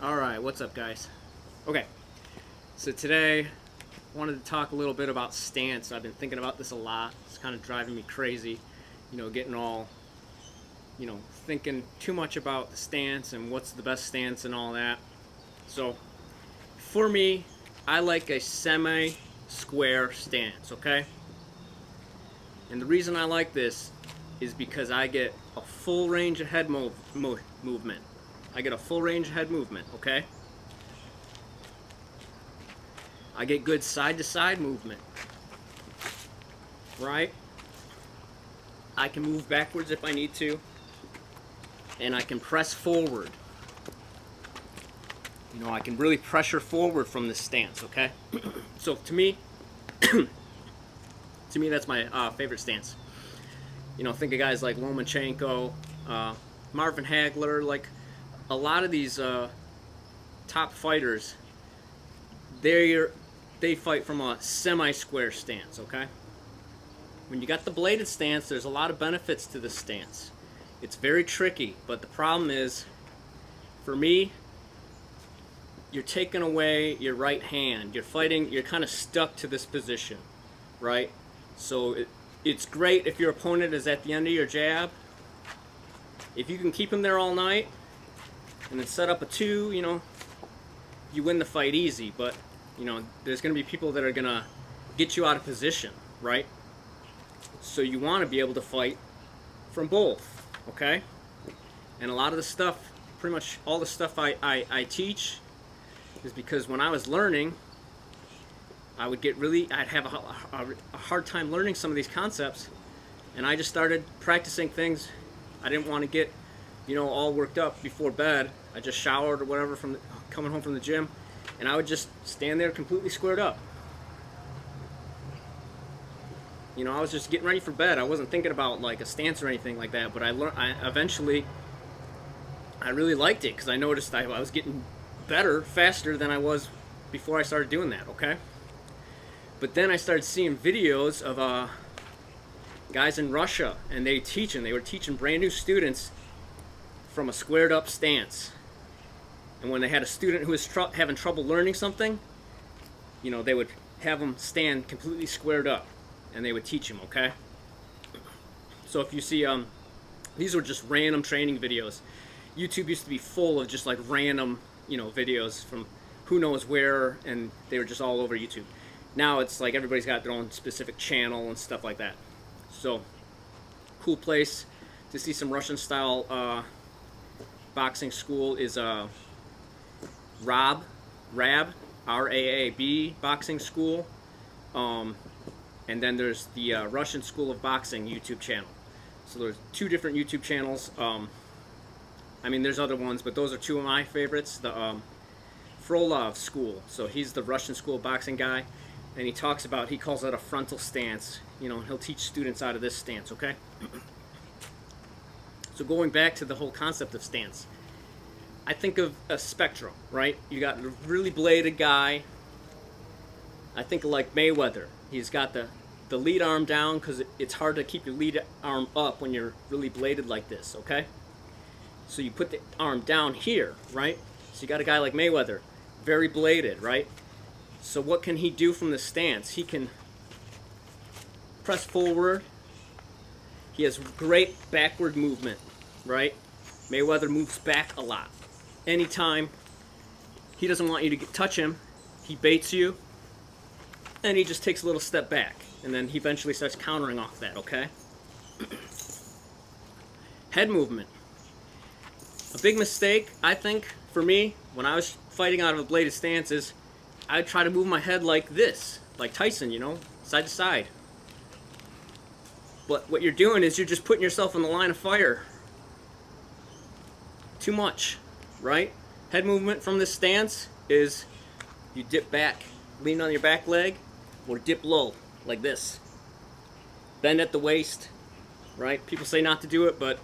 Alright, what's up guys? Okay, so today I wanted to talk a little bit about stance. I've been thinking about this a lot. It's kind of driving me crazy, getting all, thinking too much about the stance and what's the best stance and all that. So, for me, I like a semi-square stance, okay? And the reason I like this is because I get a full range of head movement. I get a full range of head movement, okay? I get good side-to-side movement, right? I can move backwards if I need to, and I can press forward. I can really pressure forward from this stance, okay? So to me, that's my favorite stance. Think of guys like Lomachenko, Marvin Hagler, like a lot of these top fighters, they fight from a semi-square stance, okay? When you got the bladed stance, there's a lot of benefits to this stance. It's very tricky, but the problem is, for me, you're taking away your right hand. You're kind of stuck to this position, right? So it's great if your opponent is at the end of your jab. If you can keep him there all night and then set up a 2, you win the fight easy. But, there's going to be people that are going to get you out of position, right? So you want to be able to fight from both, okay? And a lot of the stuff, pretty much all the stuff I teach is because when I was learning, I'd have a hard time learning some of these concepts, and I just started practicing things. I didn't want to get, all worked up before bed. I just showered or whatever from coming home from the gym, and I would just stand there completely squared up. I was just getting ready for bed. I wasn't thinking about like a stance or anything like that, but I eventually really liked it because I noticed I was getting better faster than I was before I started doing that, okay? But then I started seeing videos of guys in Russia, and they were teaching brand new students from a squared up stance. And when they had a student who was having trouble learning something, they would have them stand completely squared up, and they would teach them, okay? So if you see, these were just random training videos. YouTube used to be full of just like random, videos from who knows where, and they were just all over YouTube. Now it's like everybody's got their own specific channel and stuff like that. So, cool place to see some Russian style boxing school is RAB, R-A-A-B boxing school. And then there's the Russian School of Boxing YouTube channel. So there's 2 different YouTube channels. There's other ones, but those are 2 of my favorites. The Frolov School, so he's the Russian School of Boxing guy, and he calls that a frontal stance, and he'll teach students out of this stance, okay? So going back to the whole concept of stance, I think of a spectrum, right? You got a really bladed guy. I think of like Mayweather. He's got the lead arm down because it's hard to keep your lead arm up when you're really bladed like this, okay? So you put the arm down here, right? So you got a guy like Mayweather, very bladed, right? So what can he do from the stance? He can press forward. He has great backward movement, right? Mayweather moves back a lot. Anytime he doesn't want you to touch him, he baits you, and he just takes a little step back, and then he eventually starts countering off that, okay? Head movement. A big mistake, I think, for me, when I was fighting out of a bladed stance is I'd try to move my head like this, like Tyson, side to side. But what you're doing is you're just putting yourself in the line of fire. Too much, right? Head movement from this stance is you dip back, lean on your back leg, or dip low, like this. Bend at the waist, right? People say not to do it, but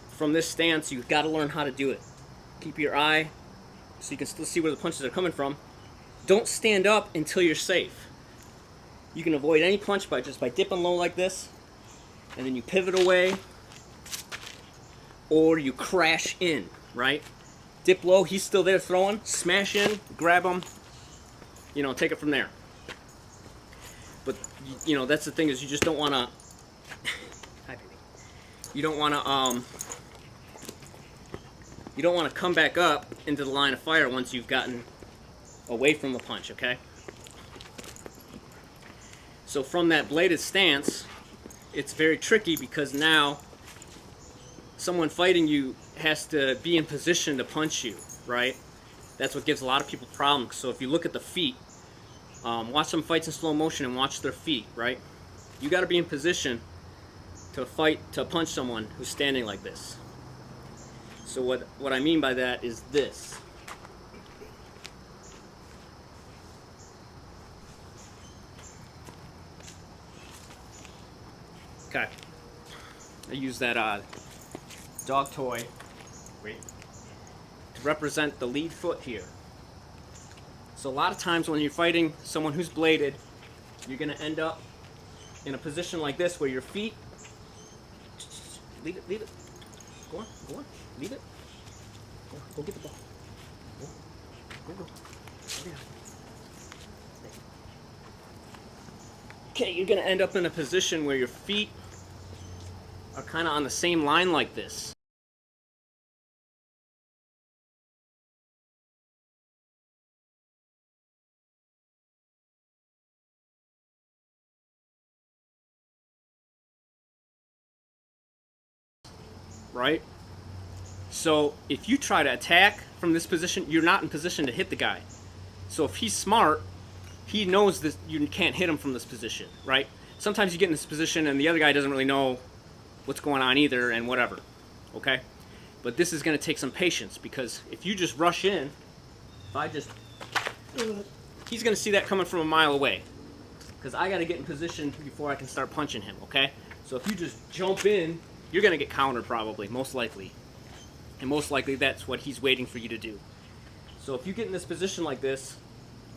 from this stance, you've got to learn how to do it. Keep your eye so you can still see where the punches are coming from. Don't stand up until you're safe. You can avoid any punch by dipping low like this, and then you pivot away, or you crash in, right? Dip low, he's still there throwing. Smash in, grab him, you know, take it from there. But, you know, that's the thing is you just don't want to, you don't want to come back up into the line of fire once you've gotten away from the punch, okay? So from that bladed stance, it's very tricky because now someone fighting you has to be in position to punch you, right? That's what gives a lot of people problems. So if you look at the feet, watch some fights in slow motion and watch their feet, right? You got to be in position to punch someone who's standing like this. So what I mean by that is this. Okay. I use that dog toy to represent the lead foot here. So a lot of times when you're fighting someone who's bladed, you're going to end up in a position like this where your feet, leave it, go on, leave it, go get the ball, go. Okay, you're going to end up in a position where your feet are kind of on the same line like this. Right? So if you try to attack from this position, you're not in position to hit the guy. So if he's smart, he knows that you can't hit him from this position, right? Sometimes you get in this position and the other guy doesn't really know what's going on either and whatever, okay? But this is going to take some patience because if you just rush in, he's going to see that coming from a mile away because I got to get in position before I can start punching him, okay? So if you just jump in, you're going to get countered probably, most likely. And most likely that's what he's waiting for you to do. So if you get in this position like this,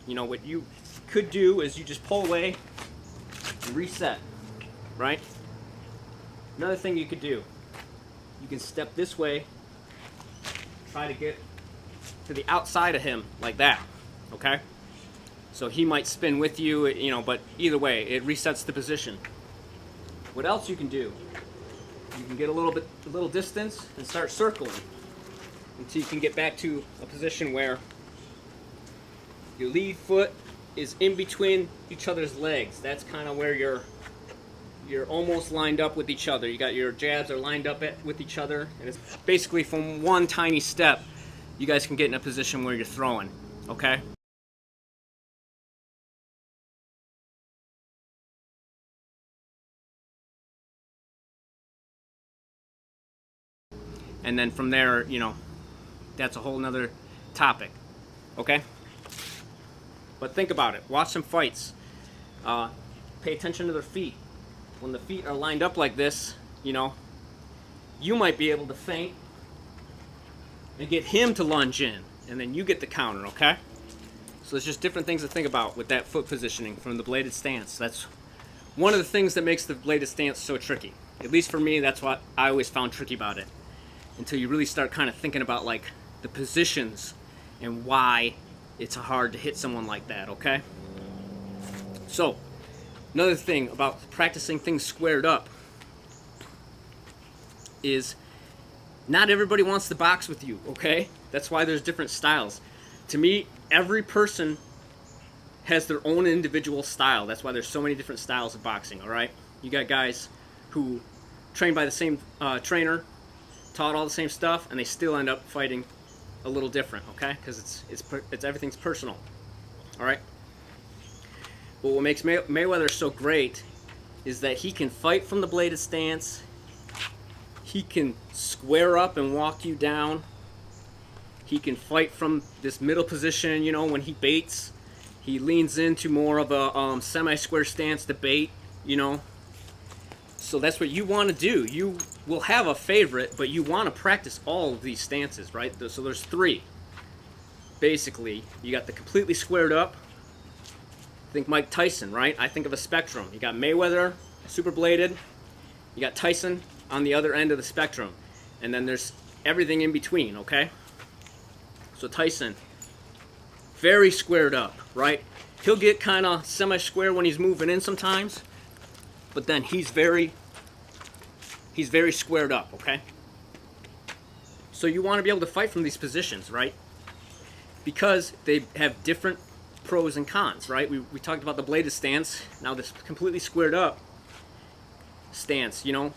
you know, what you could do is you just pull away and reset, right? Another thing you could do, you can step this way, try to get to the outside of him like that, okay? So he might spin with you, you know, but either way, it resets the position. What else you can do? You can get a little distance and start circling until you can get back to a position where your lead foot is in between each other's legs. That's kind of where you're almost lined up with each other. You got your jabs are lined up with each other, and it's basically from one tiny step, you guys can get in a position where you're throwing, okay? And then from there, you know, that's a whole nother topic, okay? But think about it. Watch some fights. Pay attention to their feet. When the feet are lined up like this, you know, you might be able to feint and get him to lunge in, and then you get the counter, okay? So there's just different things to think about with that foot positioning from the bladed stance. That's one of the things that makes the bladed stance so tricky. At least for me, that's what I always found tricky about it. Until you really start kind of thinking about like the positions and why it's hard to hit someone like that, okay? So, another thing about practicing things squared up is not everybody wants to box with you, okay? That's why there's different styles. To me, every person has their own individual style. That's why there's so many different styles of boxing, all right? You got guys who train by the same trainer, taught all the same stuff, and they still end up fighting a little different, okay? Because it's everything's personal, all right? But what makes Mayweather so great is that he can fight from the bladed stance. He can square up and walk you down. He can fight from this middle position, you know, when he baits. He leans into more of a semi-square stance to bait, you know. So that's what you want to do. You will have a favorite, but you want to practice all of these stances, right? So there's three. Basically, you got the completely squared up. Think Mike Tyson, right? I think of a spectrum. You got Mayweather, super bladed. You got Tyson on the other end of the spectrum. And then there's everything in between, okay? So Tyson, very squared up, right? He'll get kind of semi-square when he's moving in sometimes, but then he's very squared up, okay? So you want to be able to fight from these positions, right? Because they have different pros and cons, right? We talked about the bladed stance. Now this completely squared up stance, you know.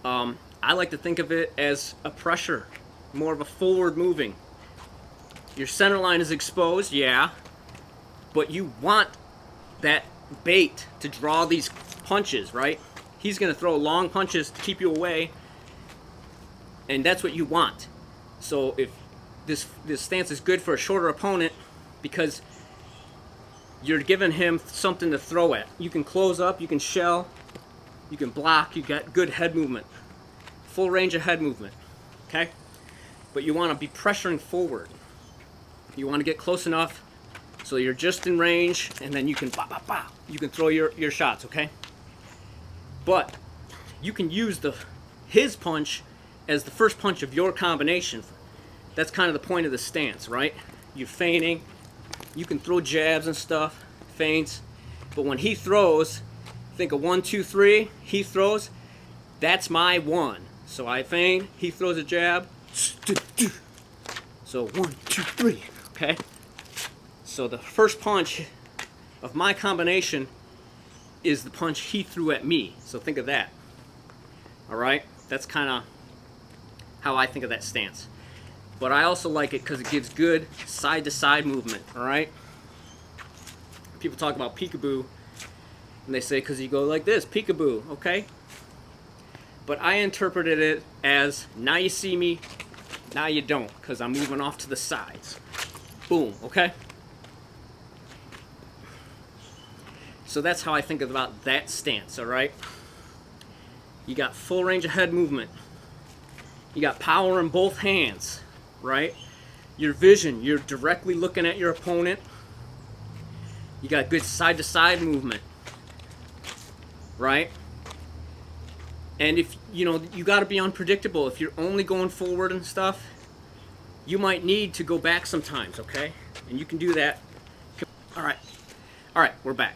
I like to think of it as a pressure, more of a forward moving. Your center line is exposed, yeah, but you want that bait to draw these punches, right? He's going to throw long punches to keep you away, and that's what you want. So if this stance is good for a shorter opponent, because you're giving him something to throw at. You can close up, you can shell, you can block, you got good head movement, full range of head movement, okay? But you want to be pressuring forward. You want to get close enough so you're just in range, and then you can you can throw your shots, okay? But you can use his punch as the first punch of your combination. That's kind of the point of the stance, right? You're feigning. You can throw jabs and stuff, feints, but when he throws, think of 1, 2, 3. He throws. That's my one. So I feign. He throws a jab. So 1, 2, 3. Okay. So the first punch of my combination is the punch he threw at me. So think of that. All right. That's kind of how I think of that stance. But I also like it because it gives good side-to-side movement, all right? People talk about peekaboo, and they say because you go like this, peekaboo, okay? But I interpreted it as, now you see me, now you don't, because I'm moving off to the sides. Boom, okay? So that's how I think about that stance, all right? You got full range of head movement. You got power in both hands. Right? Your vision, you're directly looking at your opponent. You got good side-to-side movement. Right? And if, you know, you got to be unpredictable. If you're only going forward and stuff, you might need to go back sometimes, okay? And you can do that. All right, we're back.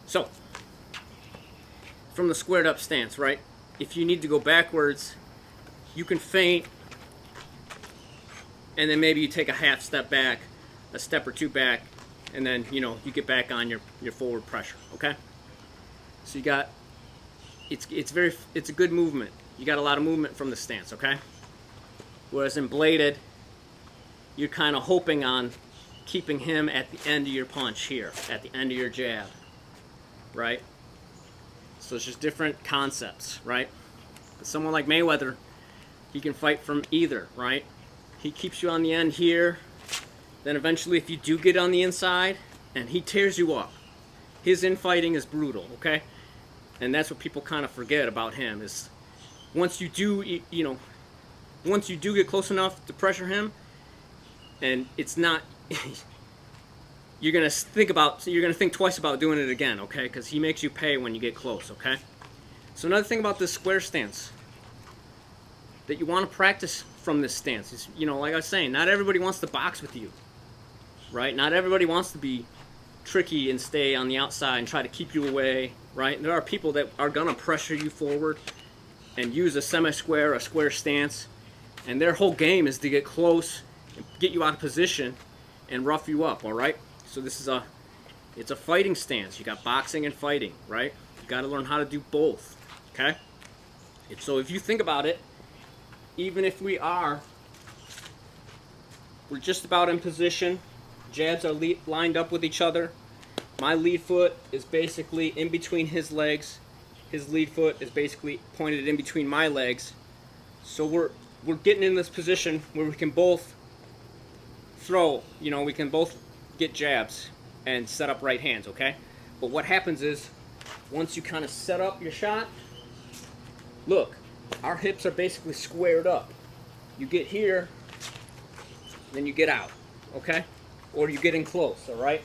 So, from the squared up stance, right? If you need to go backwards, you can feint, and then maybe you take a half step back, a step or two back, and then, you know, you get back on your forward pressure, okay? So you got, it's a good movement. You got a lot of movement from the stance, okay? Whereas in bladed, you're kind of hoping on keeping him at the end of your punch here, at the end of your jab, right? So it's just different concepts, right? But someone like Mayweather, he can fight from either, right? He keeps you on the end here. Then eventually, if you do get on the inside, and he tears you up, his infighting is brutal, okay? And that's what people kind of forget about him, is once you do, you know, once you do get close enough to pressure him, and it's not, you're gonna think twice about doing it again, okay? Because he makes you pay when you get close, okay? So another thing about this square stance that you want to practice from this stance is, you know, like I was saying, not everybody wants to box with you, right? Not everybody wants to be tricky and stay on the outside and try to keep you away, right? There are people that are gonna pressure you forward and use a semi-square, a square stance, and their whole game is to get close, and get you out of position, and rough you up, all right? So this is it's a fighting stance. You got boxing and fighting, right? You got to learn how to do both, okay? So if you think about it, even if we're just about in position, jabs are lined up with each other. My lead foot is basically in between his legs. His lead foot is basically pointed in between my legs. So we're getting in this position where we can both throw, you know, we can both get jabs and set up right hands, okay? But what happens is, once you kind of set up your shot, look, our hips are basically squared up. You get here, then you get out, okay? Or you get in close, all right?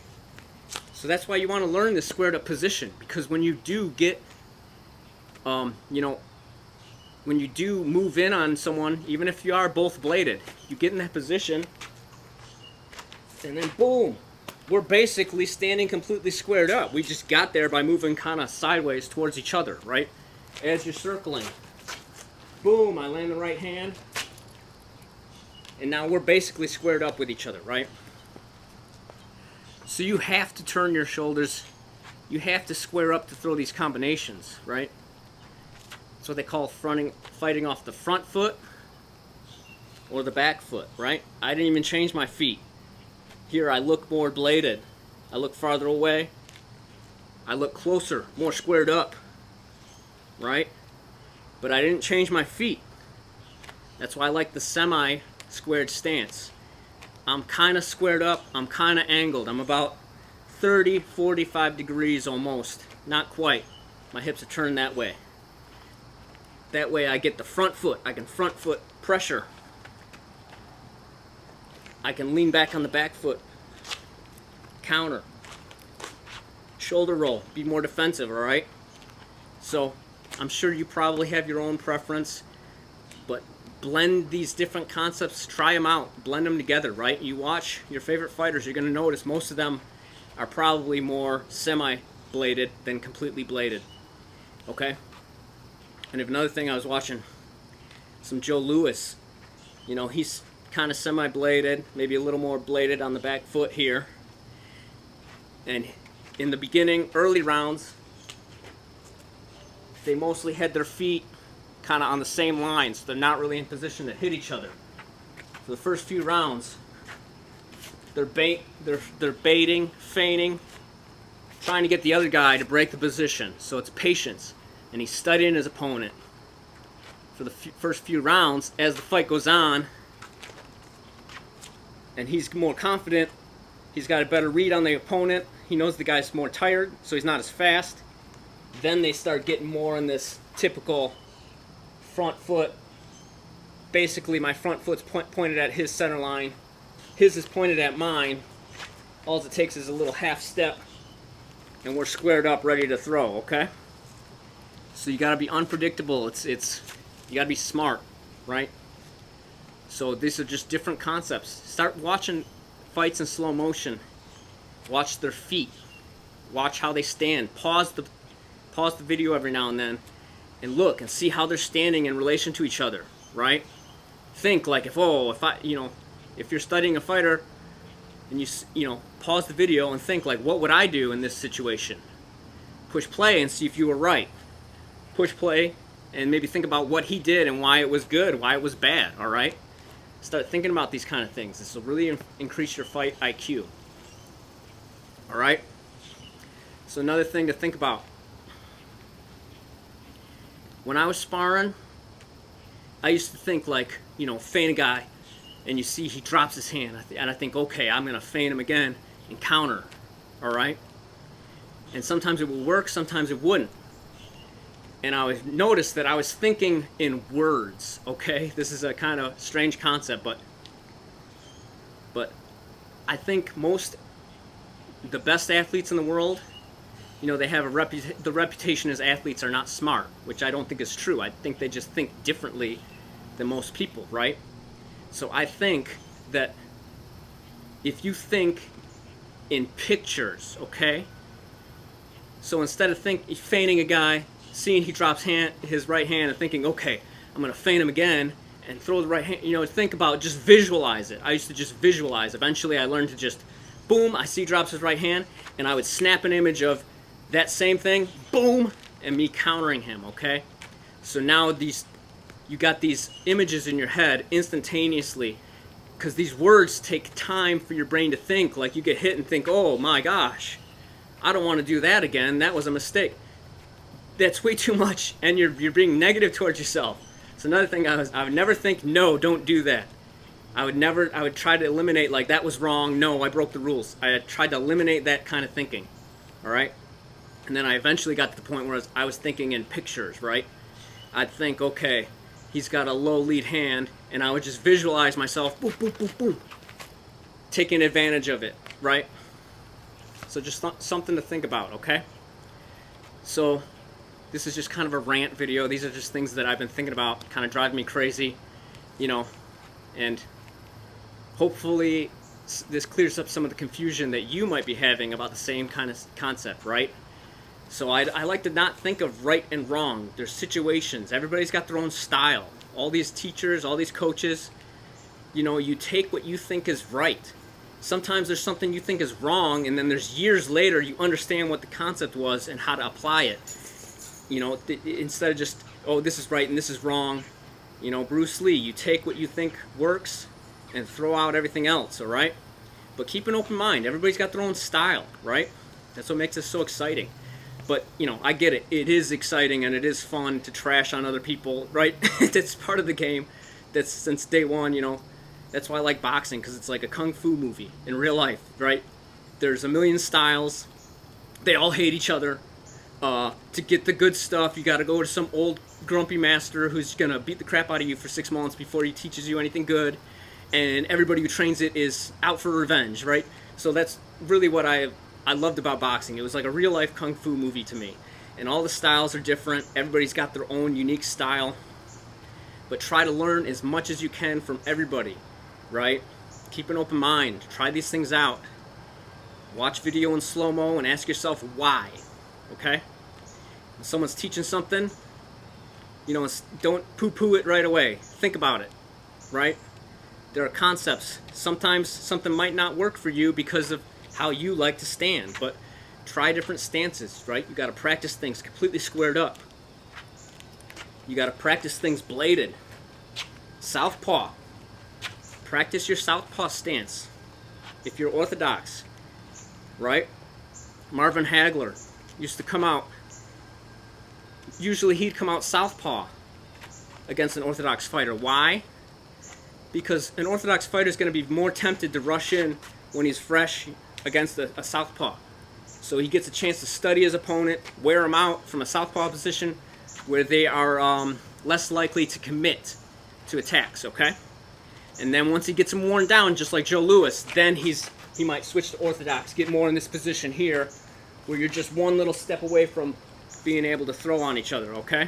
So that's why you want to learn this squared up position, because when you do get, you know, when you do move in on someone, even if you are both bladed, you get in that position, and then boom, we're basically standing completely squared up. We just got there by moving kind of sideways towards each other, right? As you're circling, boom, I land the right hand, and now we're basically squared up with each other, right? So you have to turn your shoulders, you have to square up to throw these combinations, right? That's what they call fighting off the front foot or the back foot, right? I didn't even change my feet. Here I look more bladed. I look farther away. I look closer, more squared up, right? But I didn't change my feet. That's why I like the semi-squared stance. I'm kind of squared up. I'm kind of angled. I'm about 30, 45 degrees almost. Not quite. My hips are turned that way. That way I get the front foot. I can front foot pressure. I can lean back on the back foot. Counter. Shoulder roll. Be more defensive, alright? So, I'm sure you probably have your own preference, but blend these different concepts. Try them out. Blend them together, right? You watch your favorite fighters, you're going to notice most of them are probably more semi-bladed than completely bladed. Okay? And if another thing, I was watching some Joe Louis. You know, he's kind of semi-bladed, maybe a little more bladed on the back foot here. And in the beginning, early rounds, they mostly had their feet kind of on the same line, so they're not really in position to hit each other. For the first few rounds, they're baiting, feigning, trying to get the other guy to break the position. So it's patience. And he's studying his opponent. For the first few rounds, as the fight goes on, and he's more confident, he's got a better read on the opponent, he knows the guy's more tired, so he's not as fast. Then they start getting more in this typical front foot. Basically, my front foot's pointed at his center line. His is pointed at mine. All it takes is a little half step, and we're squared up, ready to throw, okay? So you gotta be unpredictable. You gotta be smart, right? So these are just different concepts. Start watching fights in slow motion. Watch their feet. Watch how they stand. Pause the video every now and then, and look and see how they're standing in relation to each other, right? Think like if you're studying a fighter, and you pause the video and think like, what would I do in this situation? Push play and see if you were right. Push play and maybe think about what he did and why it was good, why it was bad, all right? Start thinking about these kind of things. This will really increase your fight IQ. All right? So another thing to think about. When I was sparring, I used to think like, feint a guy, and you see he drops his hand, and I think, okay, I'm going to feint him again and counter, all right? And sometimes it would work, sometimes it wouldn't. And I would notice that I was thinking in words, okay? This is a kind of strange concept, but I think the best athletes in the world, they have the reputation as athletes are not smart, which I don't think is true. I think they just think differently than most people, right? So I think that if you think in pictures, okay? So instead of feinting a guy, seeing he drops his right hand and thinking, okay, I'm going to feint him again and throw the right hand, think about, just visualize it. I used to just visualize. Eventually I learned to just, boom, I see he drops his right hand, and I would snap an image of that same thing, boom, and me countering him, okay? So now you got these images in your head instantaneously, because these words take time for your brain to think. Like you get hit and think, oh my gosh, I don't want to do that again. That was a mistake. That's way too much, and you're being negative towards yourself. So another thing, I would never think, no, don't do that. I would try to eliminate, like, that was wrong, no, I broke the rules. I tried to eliminate that kind of thinking, all right? And then I eventually got to the point where I was thinking in pictures, right? I'd think, okay, he's got a low lead hand, and I would just visualize myself, boom, boom, boom, boom, taking advantage of it, right? So just something to think about, okay? So This is just kind of a rant video. These are just things that I've been thinking about, kind of driving me crazy, you know, and hopefully this clears up some of the confusion that you might be having about the same kind of concept, right? So I like to not think of right and wrong. There's situations. Everybody's got their own style. All these teachers, all these coaches, you know, you take what you think is right. Sometimes there's something you think is wrong, and then there's years later you understand what the concept was and how to apply it. You know, instead of just, oh, this is right and this is wrong. You know, Bruce Lee, you take what you think works and throw out everything else, all right? But keep an open mind. Everybody's got their own style, right? That's what makes this so exciting. But, you know, I get it. It is exciting and it is fun to trash on other people, right? That's part of the game. That's since day one, you know. That's why I like boxing, because it's like a kung fu movie in real life, right? There's a million styles. They all hate each other. To get the good stuff, you got to go to some old grumpy master who's going to beat the crap out of you for 6 months before he teaches you anything good. And everybody who trains it is out for revenge, right? So that's really what I loved about boxing. It was like a real-life kung fu movie to me. And all the styles are different. Everybody's got their own unique style. But try to learn as much as you can from everybody, right? Keep an open mind. Try these things out. Watch video in slow-mo and ask yourself why, okay? When someone's teaching something, you know, don't poo-poo it right away. Think about it, right? There are concepts. Sometimes something might not work for you because of how you like to stand, but try different stances, right? You got to practice things completely squared up. You got to practice things bladed. Southpaw. Practice your southpaw stance if you're orthodox, right? Marvin Hagler used to come out, usually he'd come out southpaw against an orthodox fighter. Why? Because an orthodox fighter is going to be more tempted to rush in when he's fresh against a southpaw. So he gets a chance to study his opponent, wear him out from a southpaw position where they are less likely to commit to attacks, okay? And then once he gets him worn down, just like Joe Louis, then he might switch to orthodox, get more in this position here, where you're just one little step away from being able to throw on each other, okay?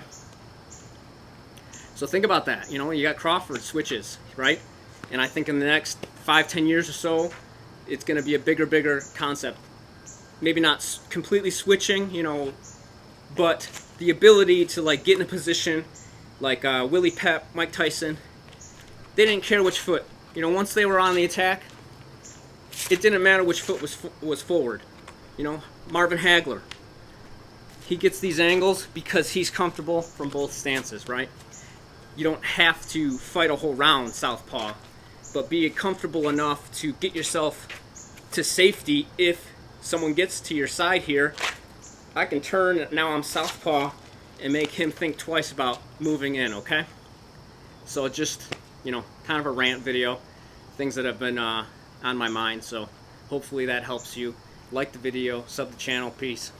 So think about that. You know, you got Crawford switches, right? And I think in the next 5-10 years or so, it's going to be a bigger concept. Maybe not completely switching, you know, but the ability to like get in a position like Willie Pep, Mike Tyson. They didn't care which foot. You know, once they were on the attack, it didn't matter which foot was forward. You know, Marvin Hagler, he gets these angles because he's comfortable from both stances, right? You don't have to fight a whole round southpaw, but be comfortable enough to get yourself to safety. If someone gets to your side here, I can turn, now I'm southpaw, and make him think twice about moving in, okay? So just, you know, kind of a rant video, things that have been on my mind, so hopefully that helps you. Like the video, sub the channel, peace.